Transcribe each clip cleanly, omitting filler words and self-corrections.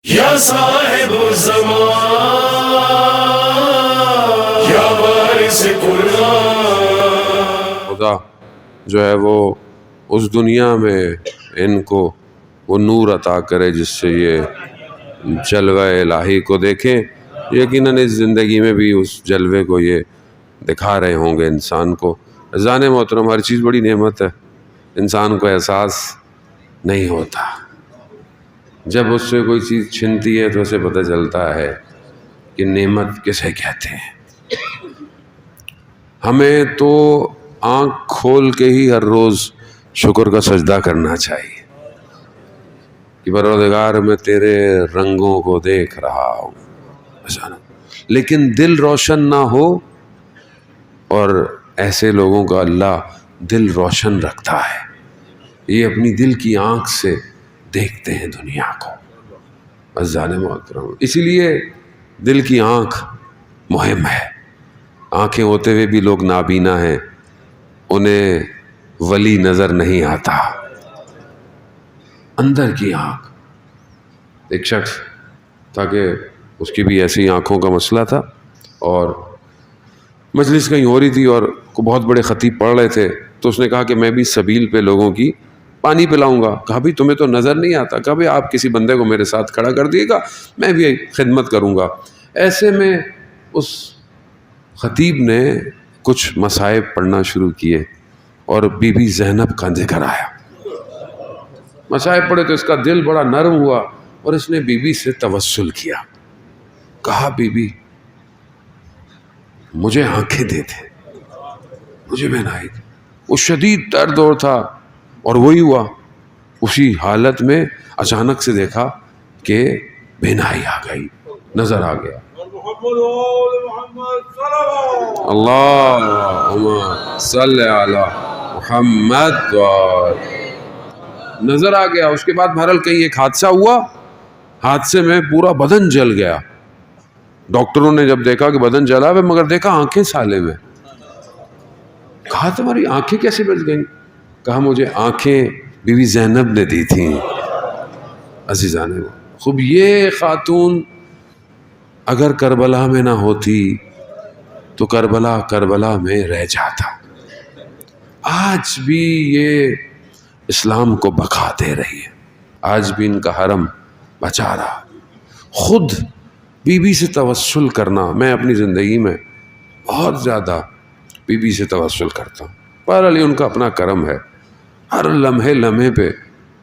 یا صاحب الزمان یا وارث قرآن، خدا جو ہے وہ اس دنیا میں ان کو وہ نور عطا کرے جس سے یہ جلوہ الہی کو دیکھیں. یقیناً اس زندگی میں بھی اس جلوے کو یہ دکھا رہے ہوں گے انسان کو. عزیزان محترم، ہر چیز بڑی نعمت ہے، انسان کو احساس نہیں ہوتا. جب اس سے کوئی چیز چھنتی ہے تو اسے پتہ چلتا ہے کہ نعمت کسے کہتے ہیں. ہمیں تو آنکھ کھول کے ہی ہر روز شکر کا سجدہ کرنا چاہیے کہ پروردگار میں تیرے رنگوں کو دیکھ رہا ہوں. لیکن دل روشن نہ ہو، اور ایسے لوگوں کا اللہ دل روشن رکھتا ہے، یہ اپنی دل کی آنکھ سے دیکھتے ہیں دنیا کو. عزیزان محترم، اسی لیے دل کی آنکھ مہم ہے. آنکھیں ہوتے ہوئے بھی لوگ نابینا ہیں، انہیں ولی نظر نہیں آتا. اندر کی آنکھ. ایک شخص تھا کہ اس کی بھی ایسی آنکھوں کا مسئلہ تھا، اور مجلس کہیں ہو رہی تھی اور بہت بڑے خطیب پڑھ رہے تھے، تو اس نے کہا کہ میں بھی سبیل پہ لوگوں کی پانی پلاؤں گا. کہا بھی تمہیں تو نظر نہیں آتا. کہا بھی آپ کسی بندے کو میرے ساتھ کھڑا کر دیے گا، میں بھی خدمت کروں گا. ایسے میں اس خطیب نے کچھ مصائب پڑھنا شروع کیے اور بی بی زینب کا ذکر آیا. مصائب پڑھے تو اس کا دل بڑا نرم ہوا اور اس نے بی بی سے توسل کیا. کہا بی بی مجھے آنکھیں دے دے، مجھے بینائی دے. وہ شدید درد اور تھا، اور وہی ہوا. اسی حالت میں اچانک سے دیکھا کہ بینائی آ گئی، نظر آ گیا. اللہم صلی علی محمد. نظر آ گیا. اس کے بعد بہرحال کہیں ایک حادثہ ہوا، حادثے میں پورا بدن جل گیا. ڈاکٹروں نے جب دیکھا کہ بدن جلا ہوئے مگر دیکھا آنکھیں سالے میں. کہا تمہاری آنکھیں کیسے بچ گئیں؟ کہا مجھے آنکھیں بی بی زینب نے دی تھیں. عزیزان خوب، یہ خاتون اگر کربلا میں نہ ہوتی تو کربلا میں رہ جاتا. آج بھی یہ اسلام کو بقا دے رہی ہے، آج بھی ان کا حرم بچا رہا. خود بی بی سے توسل کرنا، میں اپنی زندگی میں بہت زیادہ بی بی سے توسل کرتا ہوں. بہرحال ان کا اپنا کرم ہے، ہر لمحے لمحے پہ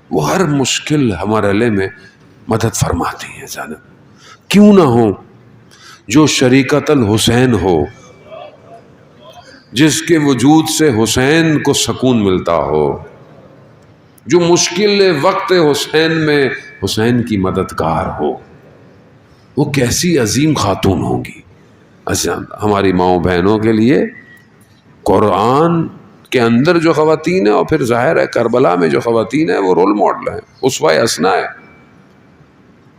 وہ ہر مشکل مرحلے میں مدد فرماتی ہیں. جانب کیوں نہ ہو جو شریکت الحسین ہو، جس کے وجود سے حسین کو سکون ملتا ہو، جو مشکل وقت حسین میں حسین کی مددگار ہو، وہ کیسی عظیم خاتون ہوں گی. ہماری ماؤں بہنوں کے لیے قرآن کے اندر جو خواتین ہیں، اور پھر ظاہر ہے کربلا میں جو خواتین ہیں، وہ رول ماڈل ہیں، اسوہ حسنہ ہے.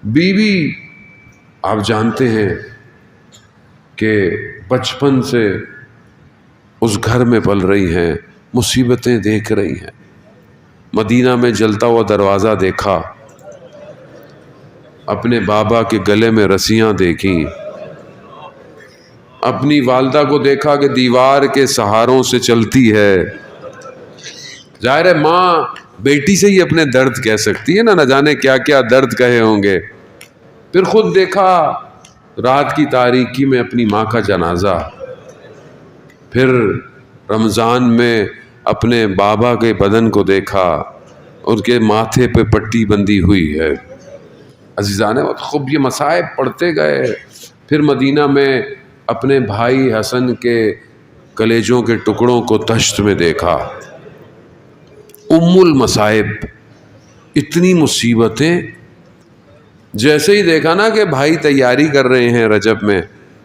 بی بی آپ جانتے ہیں کہ بچپن سے اس گھر میں پل رہی ہیں، مصیبتیں دیکھ رہی ہیں. مدینہ میں جلتا ہوا دروازہ دیکھا، اپنے بابا کے گلے میں رسیاں دیکھیں، اپنی والدہ کو دیکھا کہ دیوار کے سہاروں سے چلتی ہے. ظاہر ہے ماں بیٹی سے ہی اپنے درد کہہ سکتی ہے نا، نہ جانے کیا کیا درد کہے ہوں گے. پھر خود دیکھا رات کی تاریکی میں اپنی ماں کا جنازہ. پھر رمضان میں اپنے بابا کے بدن کو دیکھا، ان کے ماتھے پہ پٹی بندھی ہوئی ہے. عزیزان خوب، یہ مصائب پڑھتے گئے. پھر مدینہ میں اپنے بھائی حسن کے کلیجوں کے ٹکڑوں کو تشت میں دیکھا. المصائب، اتنی مصیبتیں. جیسے ہی دیکھا نا کہ بھائی تیاری کر رہے ہیں رجب میں،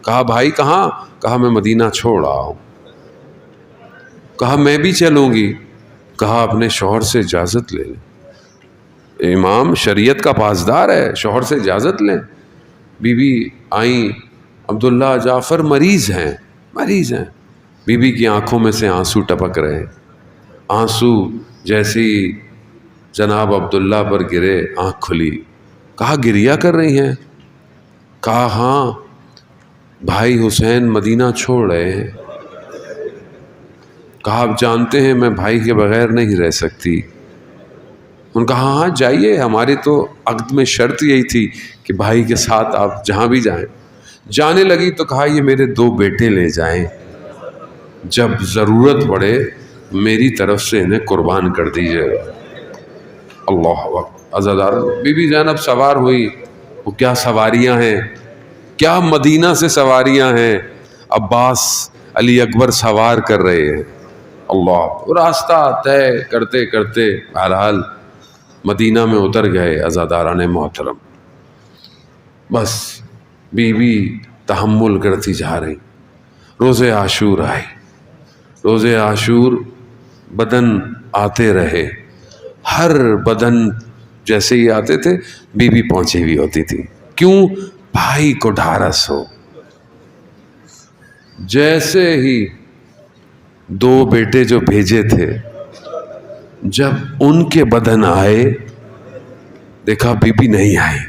کہا بھائی کہاں؟ کہا میں مدینہ چھوڑ رہا ہوں. کہا میں بھی چلوں گی. کہا اپنے شوہر سے اجازت لے لیں، امام شریعت کا پاسدار ہے، شوہر سے اجازت لیں. بی بی آئیں، عبداللہ جعفر مریض ہیں. بی بی کی آنکھوں میں سے آنسو ٹپک رہے. آنسو جیسی جناب عبداللہ پر گرے، آنکھ کھلی. کہا گریہ کر رہی ہیں؟ کہا ہاں بھائی حسین مدینہ چھوڑ رہے ہیں۔ کہا آپ جانتے ہیں میں بھائی کے بغیر نہیں رہ سکتی۔ انہوں نے کہا ہاں جائیے، ہماری تو عقد میں شرط یہی تھی کہ بھائی کے ساتھ آپ جہاں بھی جائیں۔ جانے لگی تو کہا یہ میرے 2 بیٹے لے جائیں، جب ضرورت پڑے میری طرف سے انہیں قربان کر دیجیے گا۔ اللہ اکبر۔ عزادار بی بی زینب سوار ہوئی، وہ کیا سواریاں ہیں، کیا مدینہ سے سواریاں ہیں، عباس علی اکبر سوار کر رہے ہیں۔ اللہ، راستہ طے کرتے کرتے بہرحال مدینہ میں اتر گئے عزاداران محترم۔ بس بی بی تحمل کرتی جا رہی۔ روز عاشور آئی، روز عاشور بدن آتے رہے، ہر بدن جیسے ہی آتے تھے بی بی پہنچی ہوئی ہوتی تھی۔ کیوں؟ بھائی کو ڈھارس ہو۔ جیسے ہی 2 بیٹے جو بھیجے تھے جب ان کے بدن آئے، دیکھا بی بی نہیں آئی۔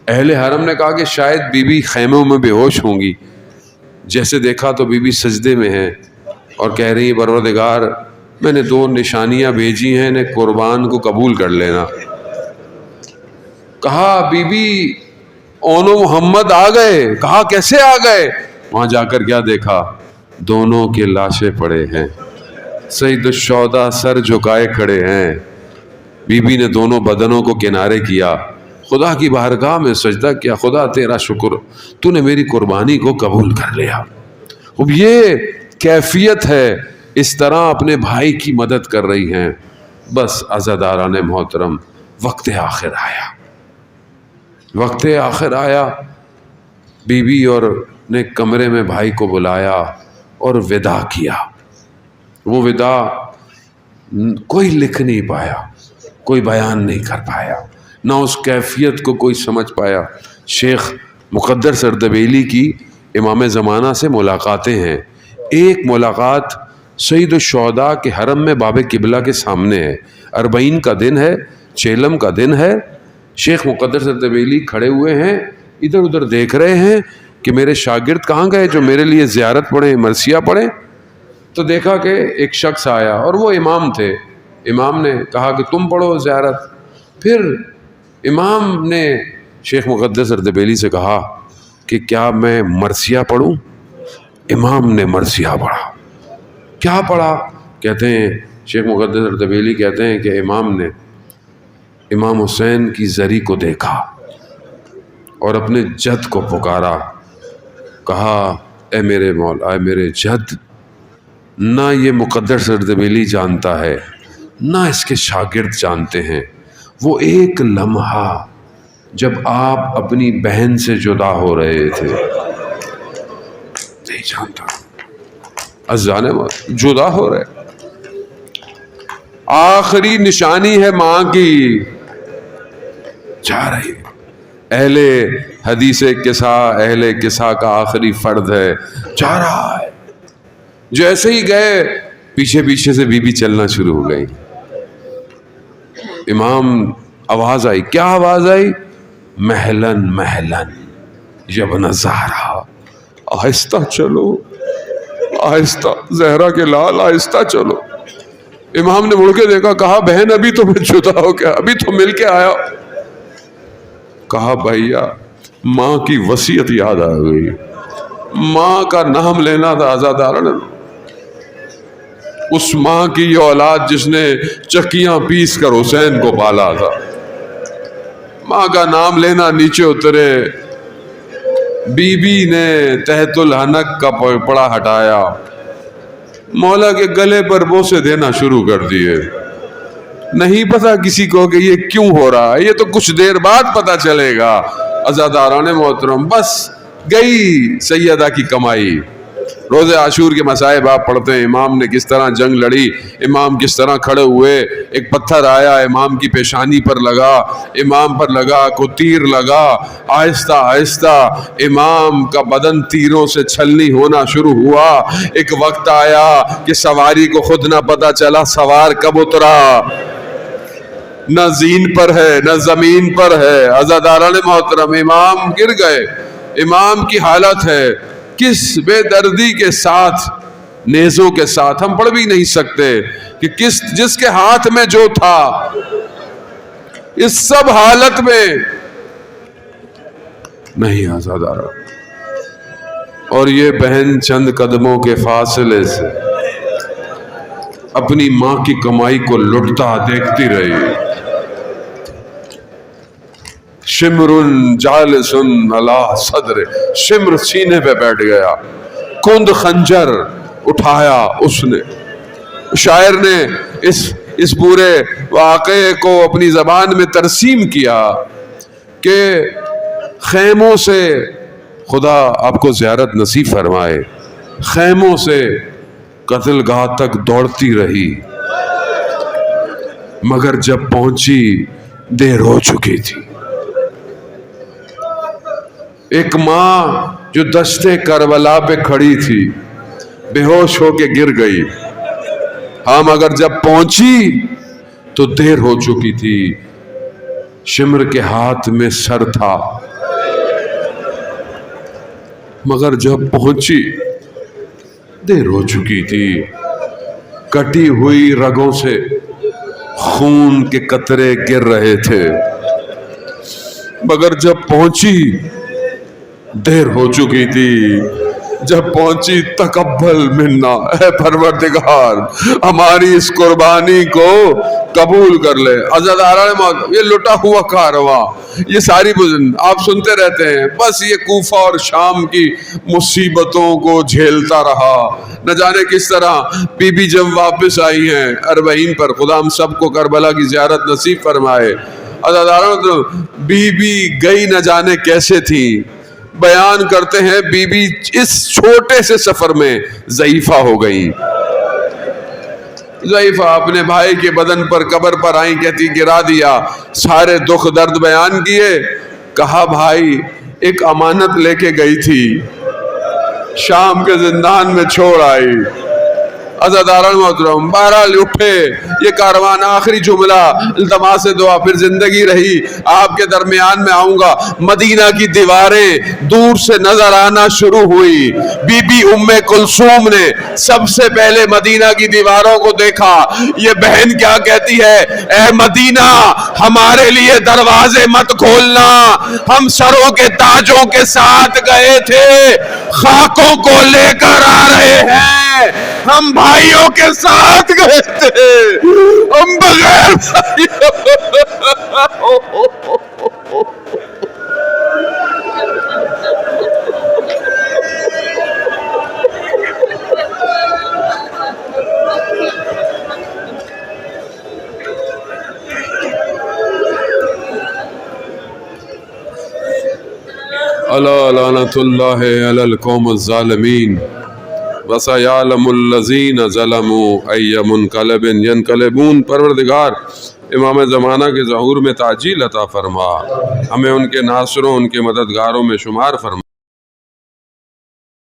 اہل حرم نے کہا کہ شاید بی بی خیموں میں بے ہوش ہوں گی۔ جیسے دیکھا تو بی بی سجدے میں ہیں اور کہہ رہی ہیں پروردگار میں نے 2 نشانیاں بھیجی ہیں، انہیں قربان کو قبول کر لینا۔ کہا بی بی اونو محمد آ گئے۔ کہا کیسے آ گئے؟ وہاں جا کر کیا دیکھا؟ دونوں کے لاشیں پڑے ہیں، سید الشہداء سر جھکائے کھڑے ہیں۔ بی بی نے دونوں بدنوں کو کنارے کیا، خدا کی بارگاہ میں سجدہ کیا، خدا تیرا شکر تو نے میری قربانی کو قبول کر لیا۔ اب یہ کیفیت ہے، اس طرح اپنے بھائی کی مدد کر رہی ہیں۔ بس عزاداران محترم وقت آخر آیا، وقت آخر آیا۔ بی بی اور نے کمرے میں بھائی کو بلایا اور وداع کیا۔ وہ وداع کوئی لکھ نہیں پایا، کوئی بیان نہیں کر پایا، نہ اس کیفیت کو کوئی سمجھ پایا۔ شیخ مقدر سردبیلی کی امام زمانہ سے ملاقاتیں ہیں۔ ایک ملاقات سید الشہداء کے حرم میں باب قبلہ کے سامنے ہے، 40 کا دن ہے، چیلم کا دن ہے۔ شیخ مقدر سردبیلی کھڑے ہوئے ہیں، ادھر ادھر دیکھ رہے ہیں کہ میرے شاگرد کہاں گئے جو میرے لیے زیارت پڑھیں، مرثیہ پڑھیں۔ تو دیکھا کہ ایک شخص آیا اور وہ امام تھے۔ امام نے کہا کہ تم پڑھو زیارت۔ پھر امام نے شیخ مقدس اردبیلی سے کہا کہ کیا میں مرثیہ پڑھوں؟ امام نے مرثیہ پڑھا۔ کیا پڑھا؟ کہتے ہیں شیخ مقدس اردبیلی کہتے ہیں کہ امام نے امام حسین کی زری کو دیکھا اور اپنے جد کو پکارا، کہا اے میرے مولا، اے میرے جد، نہ یہ مقدر سردبیلی جانتا ہے نہ اس کے شاگرد جانتے ہیں وہ ایک لمحہ جب آپ اپنی بہن سے جدا ہو رہے تھے، نہیں جانتا، ازانے جدا ہو رہے، آخری نشانی ہے ماں کی، جا رہی ہے۔ اہل حدیث کسا، اہل کسا کا آخری فرد ہے، جا رہا ہے۔ جیسے ہی گئے پیچھے پیچھے سے بی بی چلنا شروع ہو گئی۔ امام آواز آئی، کیا آواز آئی؟ محلن محلن یبن زہرا، آہستہ چلو، آہستہ، زہرا کے لال آہستہ چلو۔ امام نے مڑ کے دیکھا، کہا بہن ابھی تو میں جدا ہو گیا، ابھی تو مل کے آیا۔ کہا بھیا ماں کی وصیت یاد آ گئی، ماں کا نام لینا تھا آزادارن، اس ماں کی یہ اولاد جس نے چکیاں پیس کر حسین کو پالا تھا، ماں کا نام لینا۔ نیچے اترے، بی بی نے تحت الحنک کا پڑا ہٹایا، مولا کے گلے پر بوسے دینا شروع کر دیے۔ نہیں پتا کسی کو کہ یہ کیوں ہو رہا ہے، یہ تو کچھ دیر بعد پتا چلے گا۔ عزاداران محترم، بس گئی سیدہ کی کمائی۔ روز عاشور کے مصائب آپ پڑھتے ہیں، امام نے کس طرح جنگ لڑی، امام کس طرح کھڑے ہوئے، ایک پتھر آیا امام کی پیشانی پر لگا، امام پر لگا، کو تیر لگا، آہستہ آہستہ امام کا بدن تیروں سے چھلنی ہونا شروع ہوا۔ ایک وقت آیا کہ سواری کو خود نہ پتا چلا سوار کب اترا۔ نہ زین پر ہے نہ زمین پر ہے۔ عزاداران محترم، امام گر گئے، امام کی حالت ہے کس بے دردی کے ساتھ، نیزوں کے ساتھ، ہم پڑھ بھی نہیں سکتے کہ جس کے ہاتھ میں جو تھا، اس سب حالت میں نہیں آزادارا۔ اور یہ بہن چند قدموں کے فاصلے سے اپنی ماں کی کمائی کو لٹتا دیکھتی رہی۔ شمر جالس علی صدر، شمر سینے پہ بیٹھ گیا، کند خنجر اٹھایا اس نے۔ شاعر نے اس پورے واقعے کو اپنی زبان میں ترسیم کیا کہ خیموں سے، خدا آپ کو زیارت نصیب فرمائے، خیموں سے قتل گاہ تک دوڑتی رہی، مگر جب پہنچی دیر ہو چکی تھی۔ ایک ماں جو دشتے کربلا پہ کھڑی تھی بے ہوش ہو کے گر گئی، ہاں مگر جب پہنچی تو دیر ہو چکی تھی۔ شمر کے ہاتھ میں سر تھا، مگر جب پہنچی دیر ہو چکی تھی۔ کٹی ہوئی رگوں سے خون کے قطرے گر رہے تھے، مگر جب پہنچی دیر ہو چکی تھی۔ جب پہنچی تقبل منا، اے پروردگار ہماری اس قربانی کو قبول کر لے۔ عزاداران موت، یہ لٹا ہوا کارواں، یہ ساری آپ سنتے رہتے ہیں، بس یہ کوفہ اور شام کی مصیبتوں کو جھیلتا رہا۔ نہ جانے کس طرح بی بی جب واپس آئی ہیں اربعین پر، خدا ہم سب کو کربلا کی زیارت نصیب فرمائے۔ عزاداران، بی بی گئی نہ جانے کیسے تھی، بیان کرتے ہیں بی بی اس چھوٹے سے سفر میں ضعیفہ ہو گئی۔ ضعیفہ اپنے بھائی کے بدن پر قبر پر آئیں، کہتی گرا دیا، سارے دکھ درد بیان کیے، کہا بھائی ایک امانت لے کے گئی تھی، شام کے زندان میں چھوڑ آئی۔ عزاداران محترم، بہرحال اٹھے یہ کاروان، آخری جملہ التماس دعا، پھر زندگی رہی آپ کے درمیان میں آؤں گا۔ مدینہ کی دیواریں دور سے نظر آنا شروع ہوئی۔ بی بی ام کلثوم نے سب سے پہلے مدینہ کی دیواروں کو دیکھا۔ یہ بہن کیا کہتی ہے، اے مدینہ ہمارے لیے دروازے مت کھولنا، ہم سروں کے تاجوں کے ساتھ گئے تھے، خاکوں کو لے کر آ رہے ہیں، ہم بھائیوں کے ساتھ گئے تھے، ہم بغیر الا لعنۃ اللہ علی القوم الظالمین وَسَيَعْلَمُ الَّذِينَ ظَلَمُوا أَيَّ مُنْقَلَبٍ يَنْقَلِبُونَ۔ پروردگار امام زمانہ کے ظہور میں تعجیل عطا فرما، ہمیں ان کے ناصروں ان کے مددگاروں میں شمار فرما۔